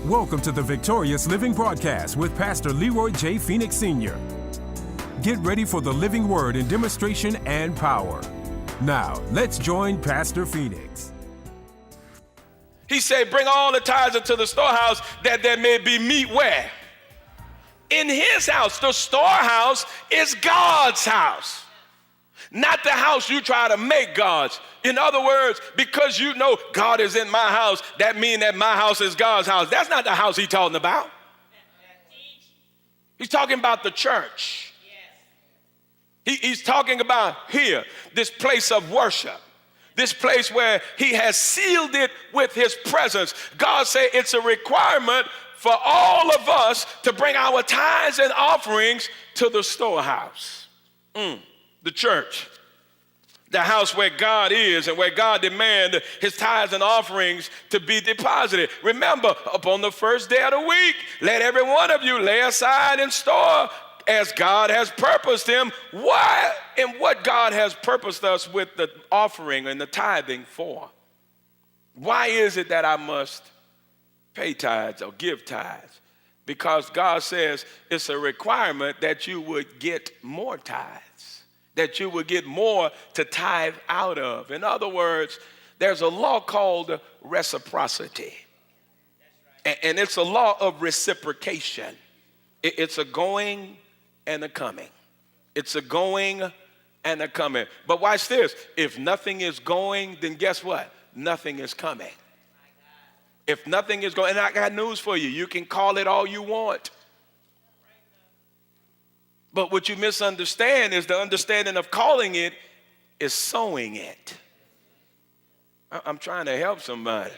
Welcome to the Victorious Living Broadcast with Pastor LeRoy J. Phoenix Sr. Get ready for the living word in demonstration and power. Now, let's join Pastor Phoenix. He said, bring all the tithes into the storehouse that there may be meat where? In his house. The storehouse is God's house, not the house you try to make God's. In other words, because you know God is in my house, that means that my house is God's house. That's not the house he's talking about. He's talking about the church. He's talking about here, this place of worship, this place where he has sealed it with his presence. God said it's a requirement for all of us to bring our tithes and offerings to the storehouse, the church. The house where God is and where God demands his tithes and offerings to be deposited. Remember, upon the first day of the week, let every one of you lay aside and store as God has purposed him. Why and what God has purposed us with the offering and the tithing for? Why is it that I must pay tithes or give tithes? Because God says it's a requirement that you would get more tithes, that you would get more to tithe out of. In other words, there's a law called reciprocity. And it's a law of reciprocation. It's a going and a coming. It's a going and a coming. But watch this. If nothing is going, then guess what? Nothing is coming. If nothing is going, and I got news for you. You can call it all you want. But what you misunderstand is the understanding of calling it is sowing it. I'm trying to help somebody.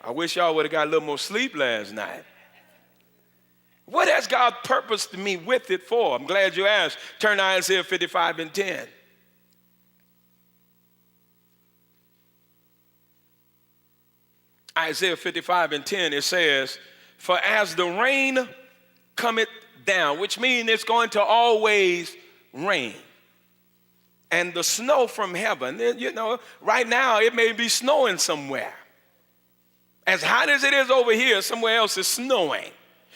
I wish y'all would have got a little more sleep last night. What has God purposed me with it for? I'm glad you asked. Turn to Isaiah 55 and 10. Isaiah 55 and 10, it says, for as the rain cometh down, which means it's going to always rain, and the snow from heaven, you know, right now it may be snowing somewhere. As hot as it is over here, somewhere else is snowing.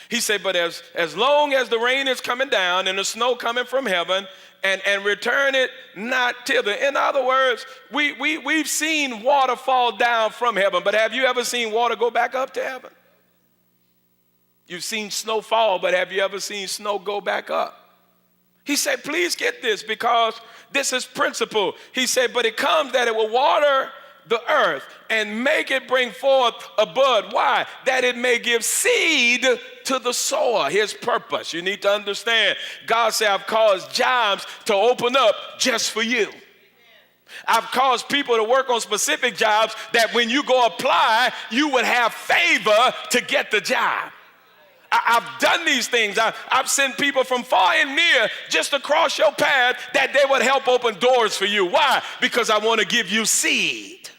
He said, but as long as the rain is coming down and the snow coming from heaven, and return it not thither. In other words, we've seen water fall down from heaven, but have you ever seen water go back up to heaven? You've seen snow fall, but have you ever seen snow go back up? He said, please get this, because this is principle. He said, but it comes that it will water the earth and make it bring forth a bud. Why? That it may give seed to the sower. His purpose. You need to understand. God said, I've caused jobs to open up just for you. I've caused people to work on specific jobs that when you go apply, you would have favor to get the job. I've done these things. I've sent people from far and near just across your path that they would help open doors for you. Why? Because I want to give you seed.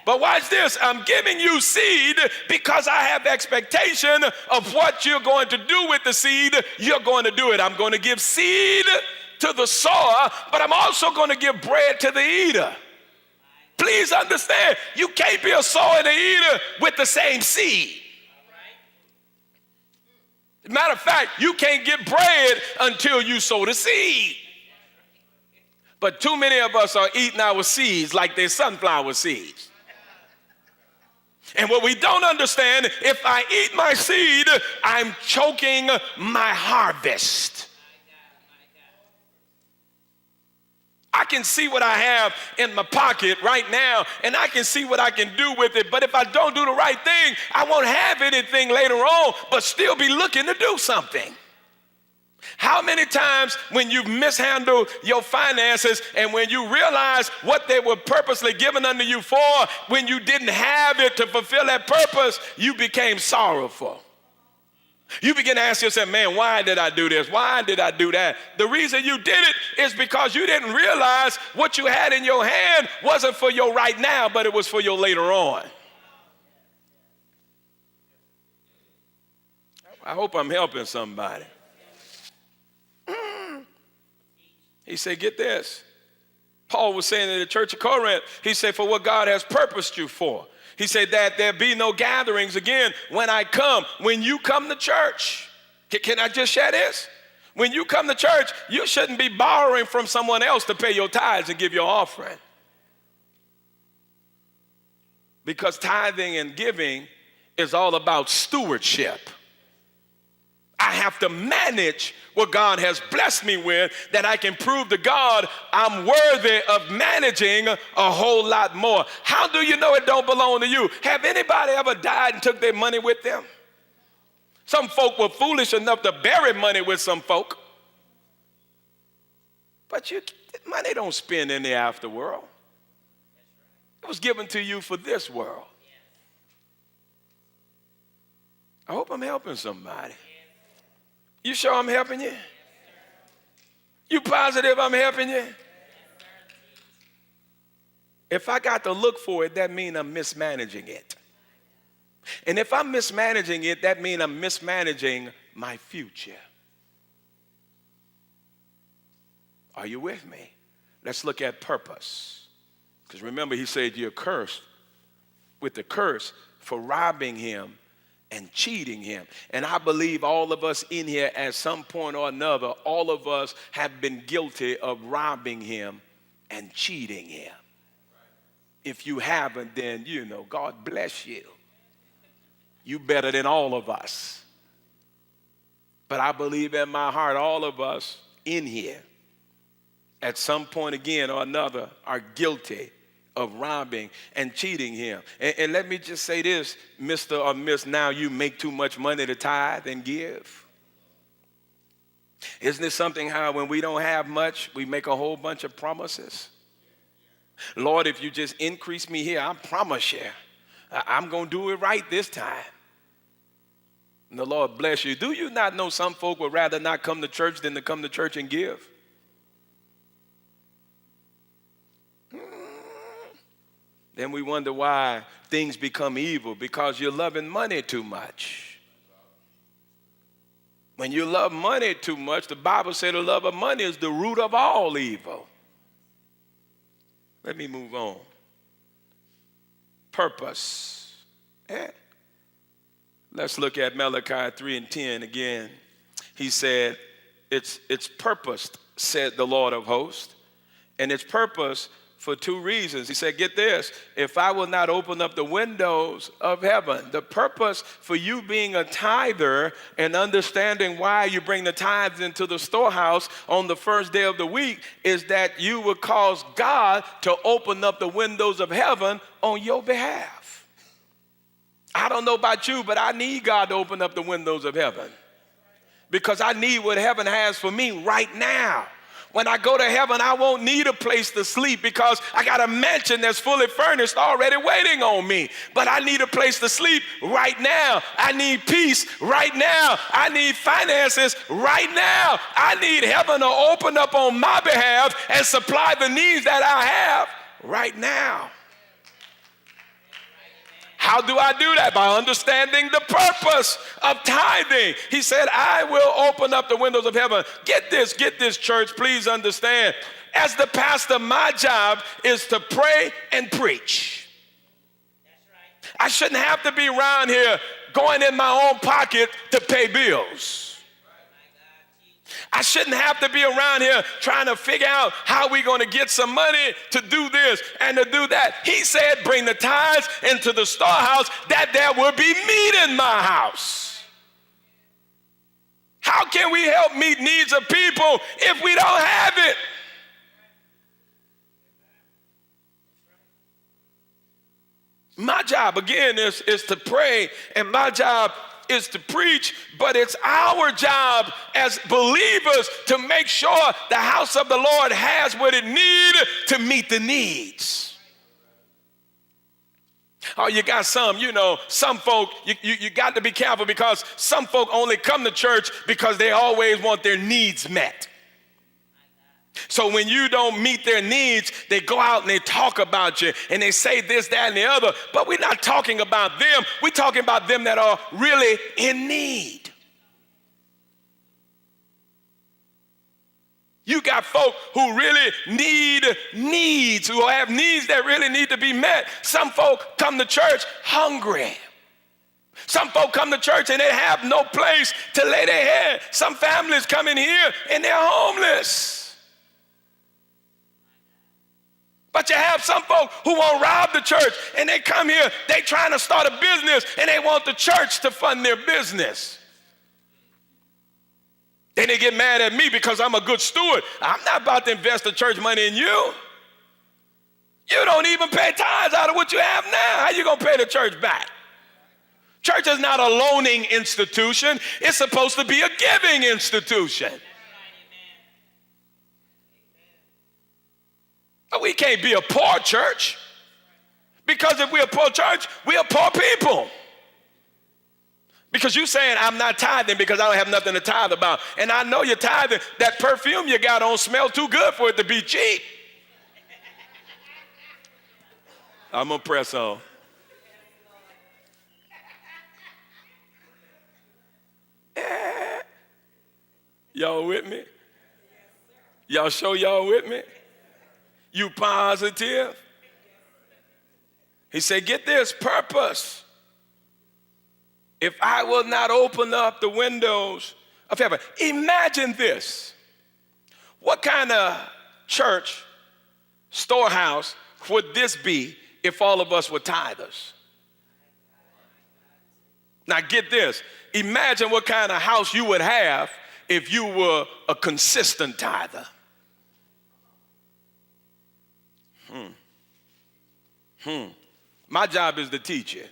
But watch this. I'm giving you seed because I have expectation of what you're going to do with the seed. You're going to do it. I'm going to give seed to the sower, but I'm also going to give bread to the eater. Please understand, you can't be a sower and an eater with the same seed. Matter of fact, you can't get bread until you sow the seed. But too many of us are eating our seeds like they're sunflower seeds. And what we don't understand, if I eat my seed, I'm choking my harvest. I can see what I have in my pocket right now, and I can see what I can do with it. But if I don't do the right thing, I won't have anything later on, but still be looking to do something. How many times when you've mishandled your finances and when you realize what they were purposely given unto you for, when you didn't have it to fulfill that purpose, you became sorrowful. You begin to ask yourself, man, why did I do this? Why did I do that? The reason you did it is because you didn't realize what you had in your hand wasn't for your right now, but it was for your later on. I hope I'm helping somebody. He said, get this. Paul was saying in the church of Corinth, he said, for what God has purposed you for. He said that there be no gatherings again when I come. When you come to church, can I just share this? When you come to church, you shouldn't be borrowing from someone else to pay your tithes and give your offering. Because tithing and giving is all about stewardship. I have to manage what God has blessed me with, that I can prove to God I'm worthy of managing a whole lot more. How do you know it don't belong to you? Have anybody ever died and took their money with them? Some folk were foolish enough to bury money with some folk. But money don't spend in the afterworld. It was given to you for this world. I hope I'm helping somebody. You sure I'm helping you? You positive I'm helping you? If I got to look for it, that means I'm mismanaging it. And if I'm mismanaging it, that means I'm mismanaging my future. Are you with me? Let's look at purpose. Because remember, he said you're cursed with the curse for robbing him and cheating him. And I believe all of us in here at some point or another, all of us have been guilty of robbing him and cheating him. If you haven't, then, God bless you. You better than all of us. But I believe in my heart, all of us in here, at some point again or another, are guilty of robbing and cheating him. And let me just say this, Mr. or Miss, now you make too much money to tithe and give. Isn't it something how when we don't have much, we make a whole bunch of promises? Lord, if you just increase me here, I promise you, I'm going to do it right this time. And the Lord bless you. Do you not know some folk would rather not come to church than to come to church and give? Then we wonder why things become evil, because you're loving money too much. When you love money too much, the Bible said the love of money is the root of all evil. Let me move on. Purpose. Let's look at Malachi 3:10 again. He said, it's purposed, said the Lord of hosts, and it's purpose for two reasons. He said, get this, if I will not open up the windows of heaven. The purpose for you being a tither and understanding why you bring the tithes into the storehouse on the first day of the week is that you would cause God to open up the windows of heaven on your behalf. I don't know about you, but I need God to open up the windows of heaven because I need what heaven has for me right now. When I go to heaven, I won't need a place to sleep because I got a mansion that's fully furnished already waiting on me. But I need a place to sleep right now. I need peace right now. I need finances right now. I need heaven to open up on my behalf and supply the needs that I have right now. How do I do that? By understanding the purpose of tithing. He said, I will open up the windows of heaven. Get this, church, please understand. As the pastor, my job is to pray and preach. That's right. I shouldn't have to be around here going in my own pocket to pay bills. I shouldn't have to be around here trying to figure out how we're going to get some money to do this and to do that. He said, bring the tithes into the storehouse that there will be meat in my house. How can we help meet needs of people if we don't have it? My job, again, is to pray, and my job is to preach, but it's our job as believers to make sure the house of the Lord has what it needs to meet the needs. Oh, you got some folk, you got to be careful because some folk only come to church because they always want their needs met. So when you don't meet their needs, they go out and they talk about you and they say this, that, and the other. But we're not talking about them. We're talking about them that are really in need. You got folk who really need needs, who have needs that really need to be met. Some folk come to church hungry. Some folk come to church and they have no place to lay their head. Some families come in here and they're homeless. But you have some folk who won't rob the church and they come here, they trying to start a business and they want the church to fund their business. Then they get mad at me because I'm a good steward. I'm not about to invest the church money in you. You don't even pay tithes out of what you have now. How you going to pay the church back? Church is not a loaning institution. It's supposed to be a giving institution. But we can't be a poor church, because if we're a poor church, we are poor people. Because you're saying I'm not tithing because I don't have nothing to tithe about. And I know you're tithing. That perfume you got on smells too good for it to be cheap. I'm going to press on. Y'all with me? Y'all show y'all with me? You positive? He said, get this, purpose. If I will not open up the windows of heaven. Imagine this. What kind of church, storehouse would this be if all of us were tithers? Now get this. Imagine what kind of house you would have if you were a consistent tither. My job is to teach you.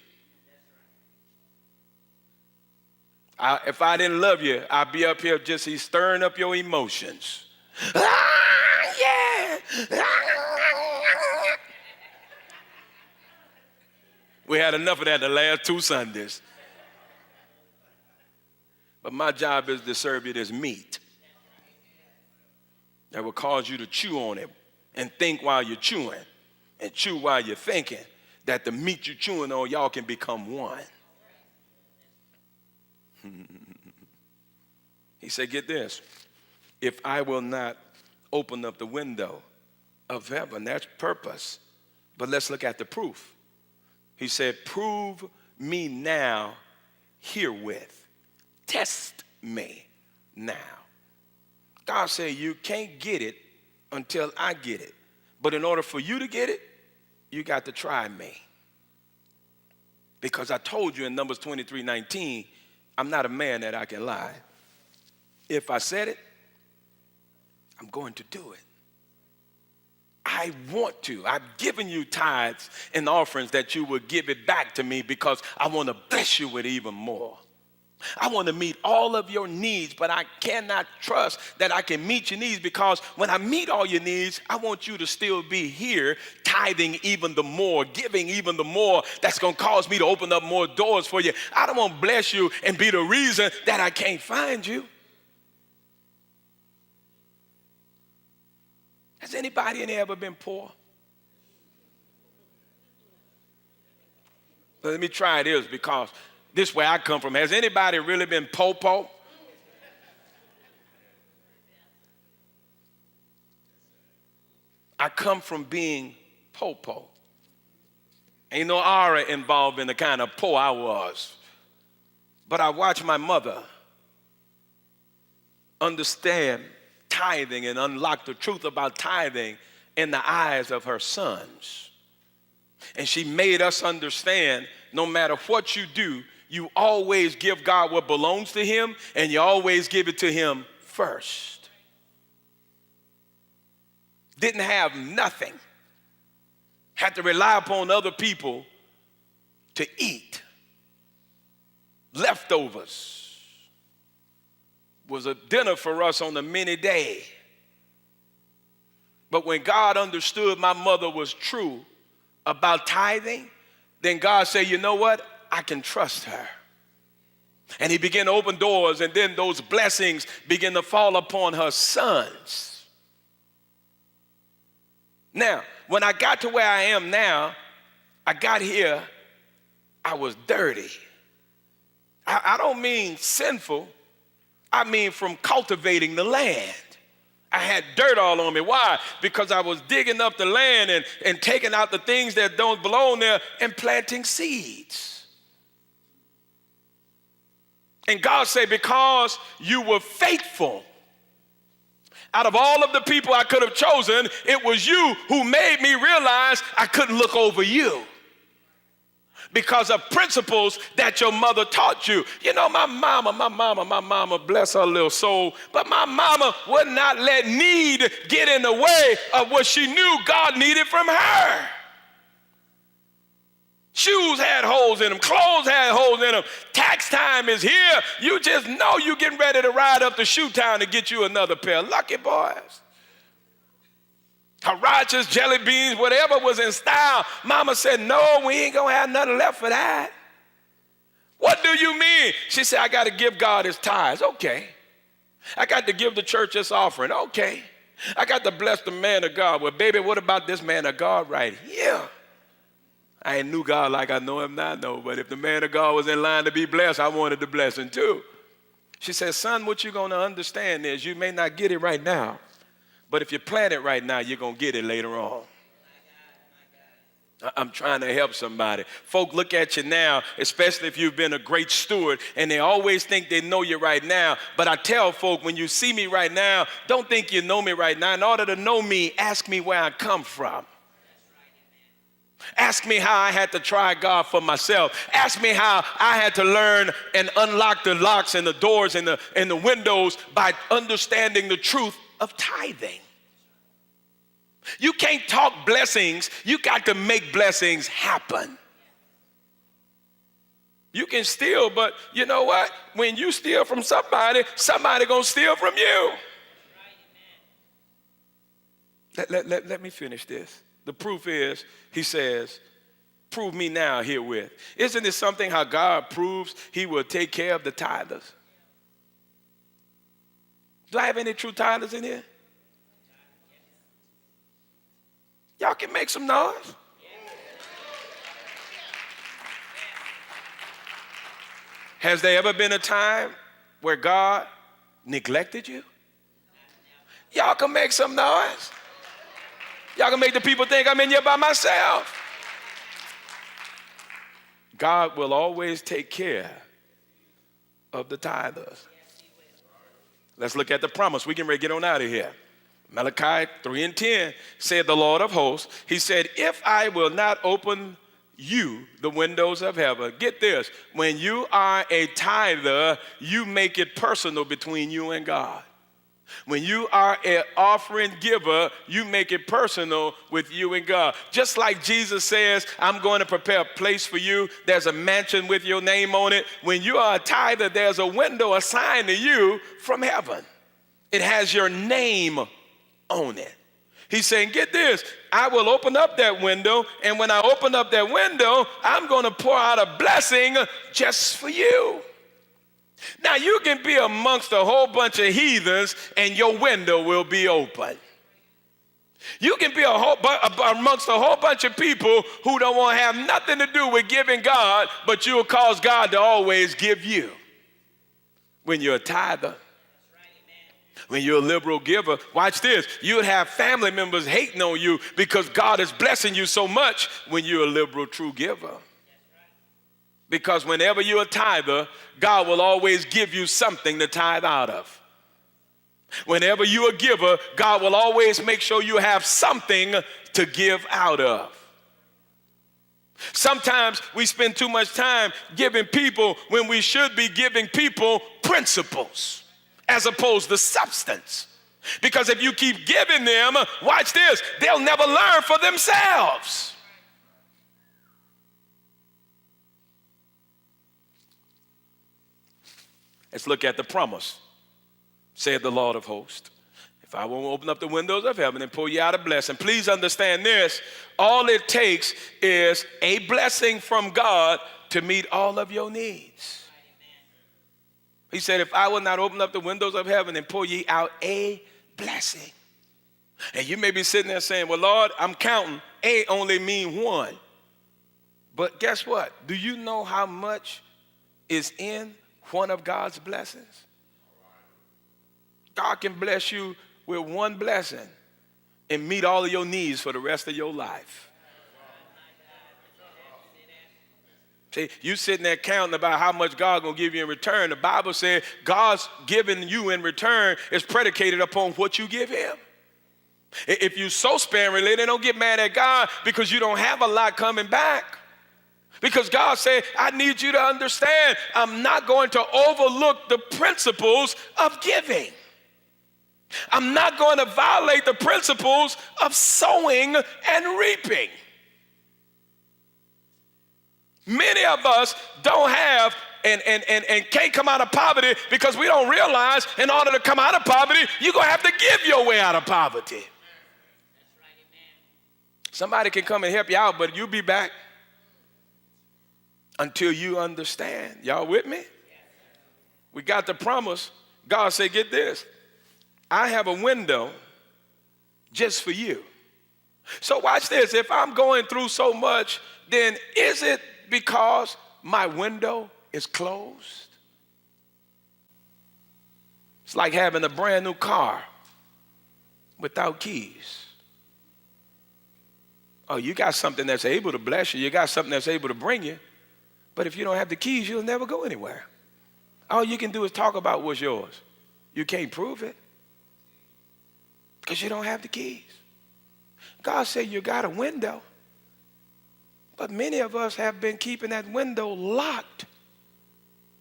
If I didn't love you, I'd be up here just stirring up your emotions. Yeah. We had enough of that the last 2 Sundays. But my job is to serve you this meat that will cause you to chew on it and think while you're chewing and chew while you're thinking, that the meat you're chewing on, y'all can become one. He said, get this. If I will not open up the window of heaven, that's purpose. But let's look at the proof. He said, prove me now herewith. Test me now. God said, you can't get it until I get it. But in order for you to get it, you got to try me. Because I told you in Numbers 23:19, I'm not a man that I can lie. If I said it, I'm going to do it. I want to. I've given you tithes and offerings that you will give it back to me because I want to bless you with even more. I want to meet all of your needs, but I cannot trust that I can meet your needs, because when I meet all your needs, I want you to still be here, tithing even the more, giving even the more. That's going to cause me to open up more doors for you. I don't want to bless you and be the reason that I can't find you. Has anybody in here ever been poor? Let me try this, because this is where I come from. Has anybody really been po-po? I come from being po-po. Ain't no aura involved in the kind of po I was. But I watched my mother understand tithing and unlock the truth about tithing in the eyes of her sons. And she made us understand, no matter what you do, you always give God what belongs to him, and you always give it to him first. Didn't have nothing. Had to rely upon other people to eat. Leftovers was a dinner for us on a mini day. But when God understood my mother was true about tithing, then God said, you know what? I can trust her. And he began to open doors, and then those blessings began to fall upon her sons. Now, when I got to where I am now, I got here, I was dirty. I don't mean sinful. I mean from cultivating the land. I had dirt all on me. Why? Because I was digging up the land and taking out the things that don't belong there and planting seeds. And God said, because you were faithful, out of all of the people I could have chosen, it was you who made me realize I couldn't look over you, because of principles that your mother taught you. You know, my mama, bless her little soul, but my mama would not let need get in the way of what she knew God needed from her. Shoes had holes in them, clothes had holes in them. Tax time is here. You just know you're getting ready to ride up to shoe town to get you another pair. Lucky boys. Harachas, jelly beans, whatever was in style. Mama said, no, we ain't gonna have nothing left for that. What do you mean? She said, I got to give God his tithes. Okay. I got to give the church this offering. Okay. I got to bless the man of God. Well, baby, what about this man of God right here? I ain't knew God like I know him now, no, but if the man of God was in line to be blessed, I wanted the blessing too. She said, son, what you're going to understand is you may not get it right now, but if you plant it right now, you're going to get it later on. I'm trying to help somebody. Folk look at you now, especially if you've been a great steward, and they always think they know you right now. But I tell folk, when you see me right now, don't think you know me right now. In order to know me, ask me where I come from. Ask me how I had to try God for myself. Ask me how I had to learn and unlock the locks and the doors and the windows by understanding the truth of tithing. You can't talk blessings. You got to make blessings happen. You can steal, but you know what? When you steal from somebody gonna steal from you. Let me finish this. The proof is, he says, prove me now herewith. Isn't it something how God proves he will take care of the tithers? Do I have any true tithers in here? Y'all can make some noise. Has there ever been a time where God neglected you? Y'all can make some noise. Y'all can make the people think I'm in here by myself. God will always take care of the tithers. Let's look at the promise. We can ready to get on out of here. Malachi 3:10 said the Lord of hosts, he said, if I will not open you the windows of heaven. Get this, when you are a tither, you make it personal between you and God. When you are an offering giver, you make it personal with you and God. Just like Jesus says, I'm going to prepare a place for you. There's a mansion with your name on it. When you are a tither, there's a window assigned to you from heaven. It has your name on it. He's saying, get this, I will open up that window, and when I open up that window, I'm going to pour out a blessing just for you. Now, you can be amongst a whole bunch of heathens and your window will be open. You can be amongst a whole bunch of people who don't want to have nothing to do with giving God, but you will cause God to always give you. When you're a tither, when you're a liberal giver, watch this. You would have family members hating on you because God is blessing you so much when you're a liberal true giver. Because whenever you're a tither, God will always give you something to tithe out of. Whenever you're a giver, God will always make sure you have something to give out of. Sometimes we spend too much time giving people when we should be giving people principles as opposed to substance. Because if you keep giving them, watch this, they'll never learn for themselves. Let's look at the promise, said the Lord of hosts. If I won't open up the windows of heaven and pull you out a blessing, please understand this. All it takes is a blessing from God to meet all of your needs. He said, if I will not open up the windows of heaven and pour ye out a blessing. And you may be sitting there saying, well, Lord, I'm counting. A only mean one. But guess what? Do you know how much is in one of God's blessings? God can bless you with one blessing and meet all of your needs for the rest of your life. See, you sitting there counting about how much God gonna give you in return. The Bible said God's giving you in return is predicated upon what you give him. If you so sparingly, then don't get mad at God because you don't have a lot coming back. Because God said, I need you to understand, I'm not going to overlook the principles of giving. I'm not going to violate the principles of sowing and reaping. Many of us don't have and can't come out of poverty because we don't realize in order to come out of poverty, you're going to have to give your way out of poverty. That's right, amen. Somebody can come and help you out, but you'll be back until you understand. Y'all with me? We got the promise. God said, get this. I have a window just for you. So watch this. If I'm going through so much, then is it because my window is closed? It's like having a brand new car without keys. Oh, you got something that's able to bless you. You got something that's able to bring you. But if you don't have the keys, you'll never go anywhere. All you can do is talk about what's yours. You can't prove it because you don't have the keys. God said you got a window. But many of us have been keeping that window locked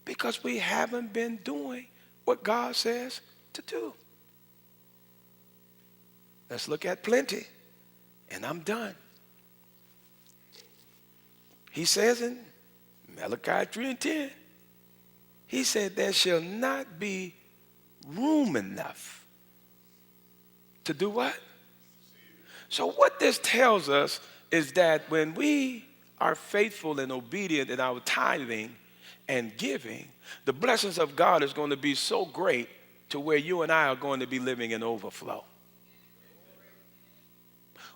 because we haven't been doing what God says to do. Let's look at plenty, and I'm done. He says in Malachi 3:10, he said there shall not be room enough to do what? So what this tells us is that when we are faithful and obedient in our tithing and giving, the blessings of God is going to be so great to where you and I are going to be living in overflow.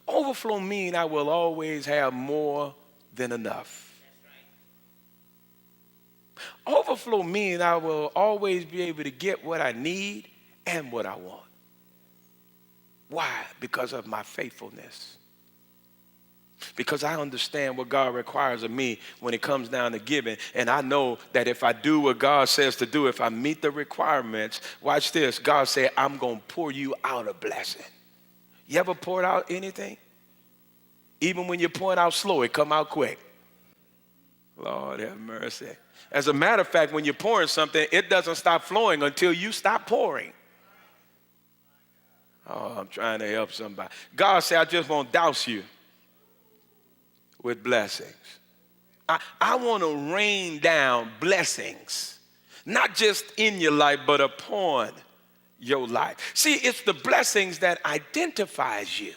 Overflow means I will always have more than enough. Overflow means I will always be able to get what I need and what I want. Why? Because of my faithfulness. Because I understand what God requires of me when it comes down to giving. And I know that if I do what God says to do, if I meet the requirements, watch this. God said, I'm going to pour you out a blessing. You ever poured out anything? Even when you're pouring out slow, it come out quick. Lord have mercy. As a matter of fact, when you're pouring something, it doesn't stop flowing until you stop pouring. Oh, I'm trying to help somebody. God said, I just want to douse you with blessings. I want to rain down blessings, not just in your life, but upon your life. See, it's the blessings that identifies you.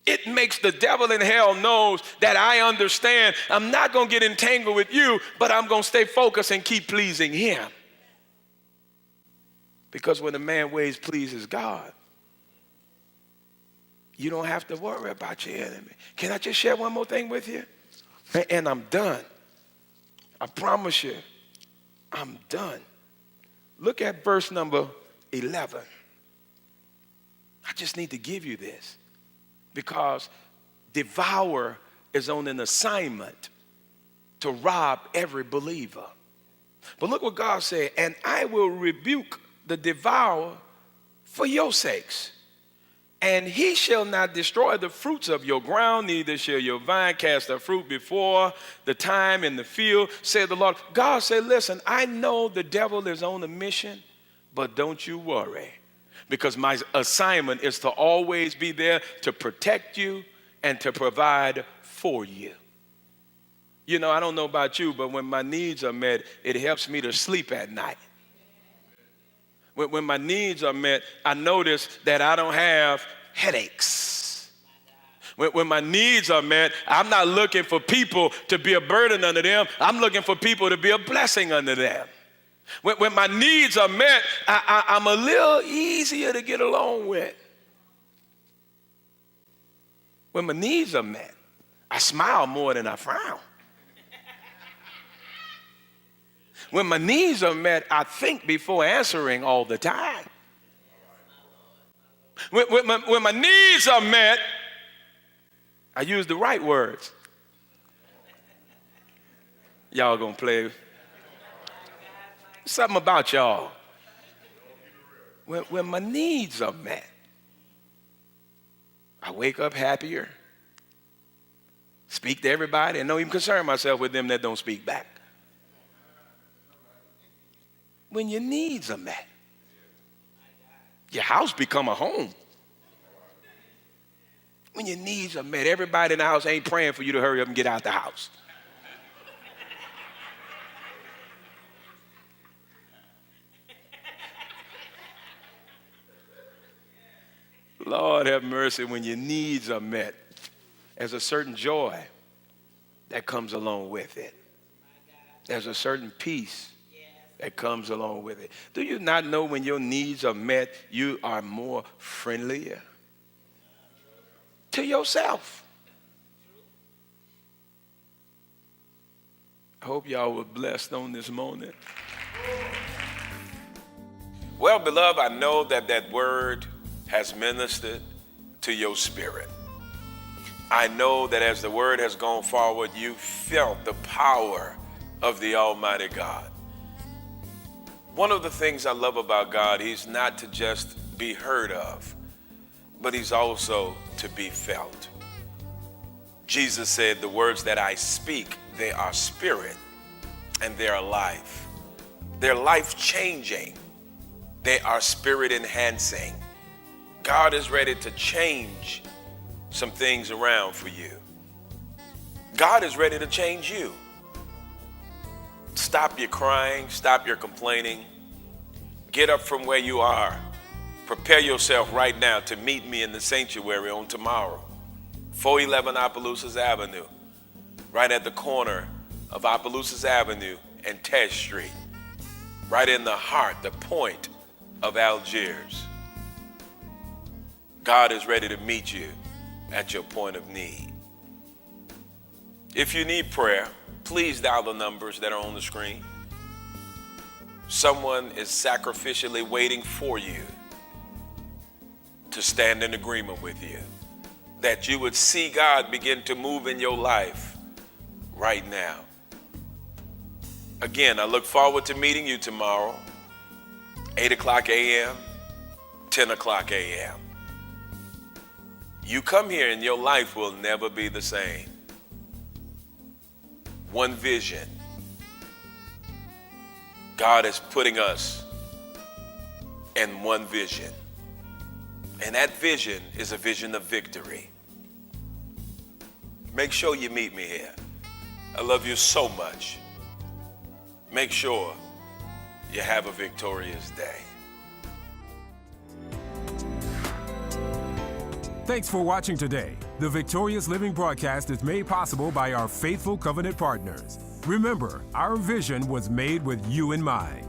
It makes the devil in hell knows that I understand I'm not going to get entangled with you, but I'm going to stay focused and keep pleasing him. Because when a man ways pleases God, you don't have to worry about your enemy. Can I just share one more thing with you? And I'm done. I promise you, I'm done. Look at verse number 11. I just need to give you this because devour is on an assignment to rob every believer. But look what God said, and I will rebuke the devourer for your sakes. And he shall not destroy the fruits of your ground, neither shall your vine cast her fruit before the time in the field, said the Lord. God said, listen, I know the devil is on a mission, but don't you worry, because my assignment is to always be there to protect you and to provide for you. You know, I don't know about you, but when my needs are met, it helps me to sleep at night. When my needs are met, I notice that I don't have headaches. When my needs are met, I'm not looking for people to be a burden unto them. I'm looking for people to be a blessing unto them. When my needs are met, I'm a little easier to get along with. When my needs are met, I smile more than I frown. When my needs are met, I think before answering all the time. When my needs are met, I use the right words. Y'all gonna play. Something about y'all. When my needs are met, I wake up happier, speak to everybody, and don't even concern myself with them that don't speak back. When your needs are met, your house become a home. When your needs are met, everybody in the house ain't praying for you to hurry up and get out the house. Lord have mercy, when your needs are met, there's a certain joy that comes along with it. There's a certain peace that comes along with it. Do you not know when your needs are met, you are more friendlier to yourself? I hope y'all were blessed on this morning. Well, beloved, I know that word has ministered to your spirit. I know that as the word has gone forward, you felt the power of the Almighty God. One of the things I love about God, he's not to just be heard of, but he's also to be felt. Jesus said, the words that I speak, they are spirit and they are life. They're life-changing. They are spirit-enhancing. God is ready to change some things around for you. God is ready to change you. Stop your crying, stop your complaining. Get up from where you are. Prepare yourself right now to meet me in the sanctuary on tomorrow. 411 Opelousas Avenue, right at the corner of Opelousas Avenue and Tesh Street, right in the heart, the point of Algiers. God is ready to meet you at your point of need. If you need prayer, please dial the numbers that are on the screen. Someone is sacrificially waiting for you to stand in agreement with you, that you would see God begin to move in your life right now. Again, I look forward to meeting you tomorrow, 8 o'clock a.m., 10 o'clock a.m. You come here and your life will never be the same. One vision. God is putting us in one vision. And that vision is a vision of victory. Make sure you meet me here. I love you so much. Make sure you have a victorious day. Thanks for watching today. The Victorious Living broadcast is made possible by our faithful covenant partners. Remember, our vision was made with you in mind.